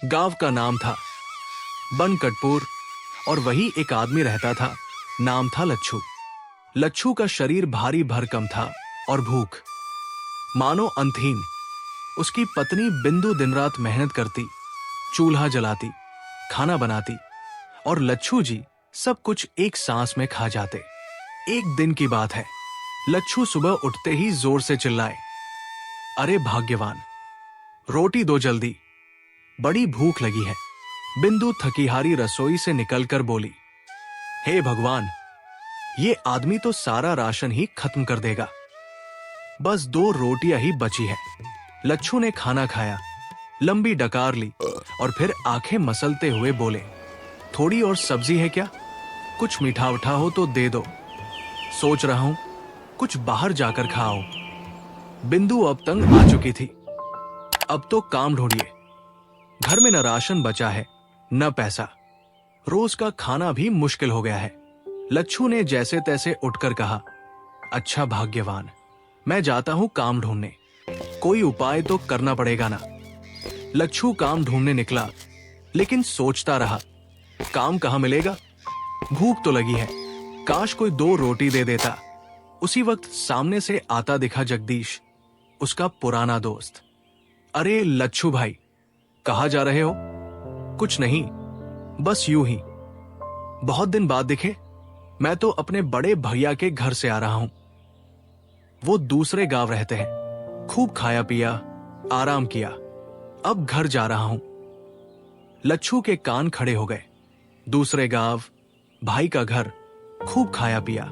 गांव का नाम था बनकटपुर और वही एक आदमी रहता था। नाम था लच्छू। लच्छू का शरीर भारी भरकम था और भूख मानो अंतहीन। उसकी पत्नी बिंदु दिन रात मेहनत करती, चूल्हा जलाती, खाना बनाती और लच्छू जी सब कुछ एक सांस में खा जाते। एक दिन की बात है, लच्छू सुबह उठते ही जोर से चिल्लाए, अरे भाग्यवान, रोटी दो जल्दी, बड़ी भूख लगी है। बिंदु थकीहारी रसोई से निकलकर बोली, हे भगवान, ये आदमी तो सारा राशन ही खत्म कर देगा, बस 2 रोटियां ही बची है। लच्छू ने खाना खाया, लंबी डकार ली और फिर आंखें मसलते हुए बोले, थोड़ी और सब्जी है क्या? कुछ मीठा उठा हो तो दे दो, सोच रहा हूं कुछ बाहर जाकर खाओ। बिंदु अब तंग आ चुकी थी। अब तो काम ढूंढिए, घर में न राशन बचा है न पैसा, रोज का खाना भी मुश्किल हो गया है। लच्छू ने जैसे तैसे उठकर कहा, अच्छा भाग्यवान, मैं जाता हूं काम ढूंढने, कोई उपाय तो करना पड़ेगा ना। लच्छू काम ढूंढने निकला, लेकिन सोचता रहा, काम कहां मिलेगा, भूख तो लगी है, काश कोई 2 रोटी दे देता। उसी वक्त सामने से आता दिखा जगदीश, उसका पुराना दोस्त। अरे लच्छू भाई, कहां जा रहे हो? कुछ नहीं, बस यूं ही। बहुत दिन बाद दिखे, मैं तो अपने बड़े भैया के घर से आ रहा हूं। वो दूसरे गांव रहते हैं, खूब खाया पिया, आराम किया, अब घर जा रहा हूं। लच्छू के कान खड़े हो गए। दूसरे गांव, भाई का घर, खूब खाया पिया,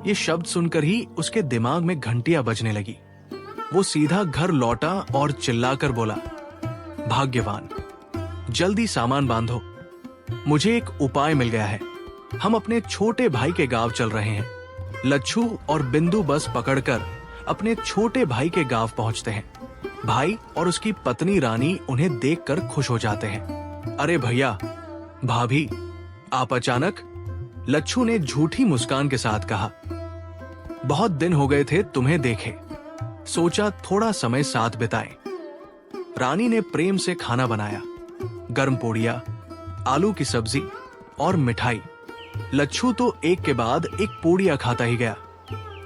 ये शब्द सुनकर ही उसके दिमाग में घंटियां बजने लगी। वो सीधा घर लौटा और चिल्लाकर बोला, भाग्यवान, जल्दी सामान बांधो, मुझे एक उपाय मिल गया है। हम अपने छोटे भाई के गांव चल रहे हैं। लच्छू और बिंदु बस पकड़कर अपने छोटे भाई के गांव पहुंचते हैं। भाई और उसकी पत्नी रानी उन्हें देखकर खुश हो जाते हैं। अरे भैया, भाभी, आप अचानक? लच्छू ने झूठी मुस्कान के साथ कहा, बहुत दिन हो गए थे तुम्हें देखे, सोचा थोड़ा समय साथ बिताएं। रानी ने प्रेम से खाना बनाया, गर्म पोड़ियां, आलू की सब्जी और मिठाई। लच्छू तो एक के बाद एक पोड़िया खाता ही गया।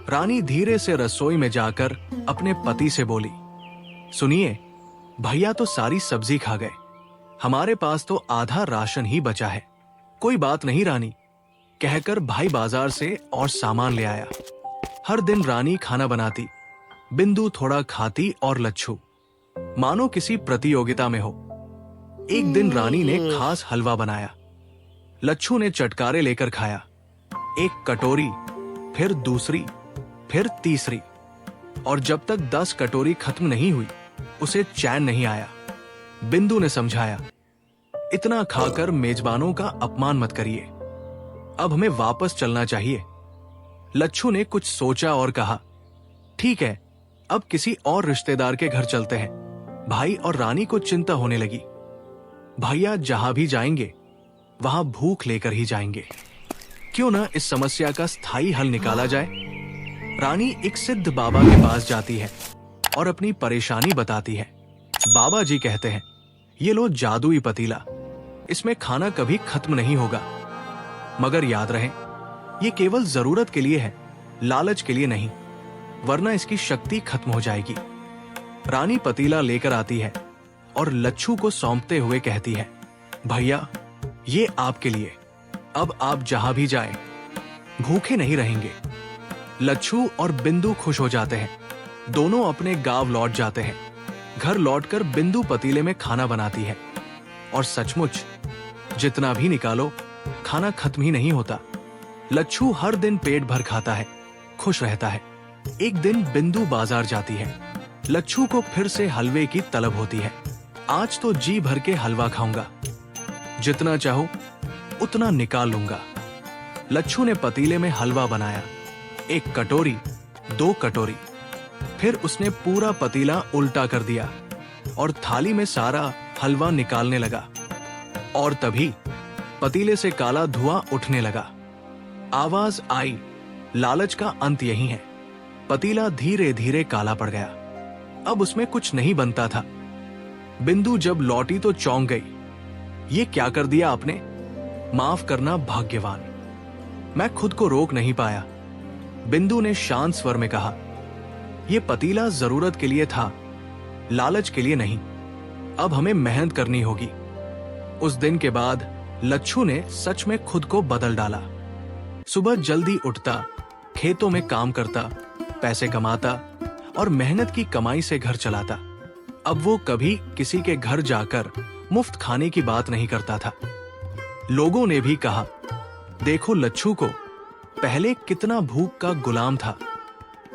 रानी धीरे से रसोई में जाकर अपने पति से बोली, सुनिए, भैया तो सारी सब्जी खा गए, हमारे पास तो आधा राशन ही बचा है। कोई बात नहीं रानी, कहकर भाई बाजार से और सामान ले आया। हर दिन रानी खाना बनाती, बिंदु थोड़ा खाती और लच्छू मानो किसी प्रतियोगिता में हो। एक दिन रानी ने खास हलवा बनाया। लच्छू ने चटकारे लेकर खाया, एक कटोरी, फिर दूसरी, फिर तीसरी, और जब तक 10 कटोरी खत्म नहीं हुई उसे चैन नहीं आया। बिंदु ने समझाया, इतना खाकर मेजबानों का अपमान मत करिए, अब हमें वापस चलना चाहिए। लच्छू ने कुछ सोचा और कहा, ठीक है, अब किसी और रिश्तेदार के घर चलते हैं। भाई और रानी को चिंता होने लगी, भैया जहां भी जाएंगे वहां भूख लेकर ही जाएंगे, क्यों ना इस समस्या का स्थायी हल निकाला जाए। रानी एक सिद्ध बाबा के पास जाती है और अपनी परेशानी बताती है। बाबा जी कहते हैं, ये लो जादुई पतीला, इसमें खाना कभी खत्म नहीं होगा, मगर याद रहे ये केवल जरूरत के लिए है, लालच के लिए नहीं, वरना इसकी शक्ति खत्म हो जाएगी। रानी पतीला लेकर आती है और लच्छू को सौंपते हुए कहती है, भैया, ये आपके लिए, अब आप जहां भी जाएं, भूखे नहीं रहेंगे। लच्छू और बिंदु खुश हो जाते हैं, दोनों अपने गांव लौट जाते हैं। घर लौटकर बिंदु पतीले में खाना बनाती है और सचमुच जितना भी निकालो खाना खत्म ही नहीं होता। लच्छू हर दिन पेट भर खाता है, खुश रहता है। एक दिन बिंदु बाजार जाती है। लच्छू को फिर से हलवे की तलब होती है। आज तो जी भर के हलवा खाऊंगा, जितना चाहूं उतना निकाल लूंगा। लच्छू ने पतीले में हलवा बनाया, 1 कटोरी, 2 कटोरी, फिर उसने पूरा पतीला उल्टा कर दिया और थाली में सारा हलवा निकालने लगा। और तभी पतीले से काला धुआं उठने लगा। आवाज आई, लालच का अंत यही है। पतीला धीरे धीरे काला पड़ गया। अब उसमें कुछ नहीं बनता था। बिंदु जब लौटी तो चौंक गई। ये क्या कर दिया आपने? माफ करना भाग्यवान, मैं खुद को रोक नहीं पाया। बिंदु ने शांत स्वर में कहा, यह पतीला जरूरत के लिए था, लालच के लिए नहीं। अब हमें मेहनत करनी होगी। उस दिन के बाद लच्छू ने सच में खुद को बदल डाला। सुबह जल्दी उठता, खेतों में काम करता, पैसे कमाता और मेहनत की कमाई से घर चलाता। अब वो कभी किसी के घर जाकर मुफ्त खाने की बात नहीं करता था। लोगों ने भी कहा, देखो लच्छू को, पहले कितना भूख का गुलाम था,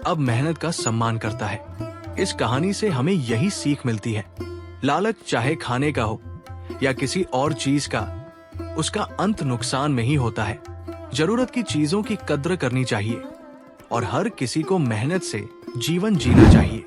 अब मेहनत का सम्मान करता है। इस कहानी से हमें यही सीख मिलती है, लालच चाहे खाने का हो या किसी और चीज का, उसका अंत नुकसान में ही होता है। जरूरत की चीजों की कद्र करनी चाहिए और हर किसी को मेहनत से जीवन जीना चाहिए।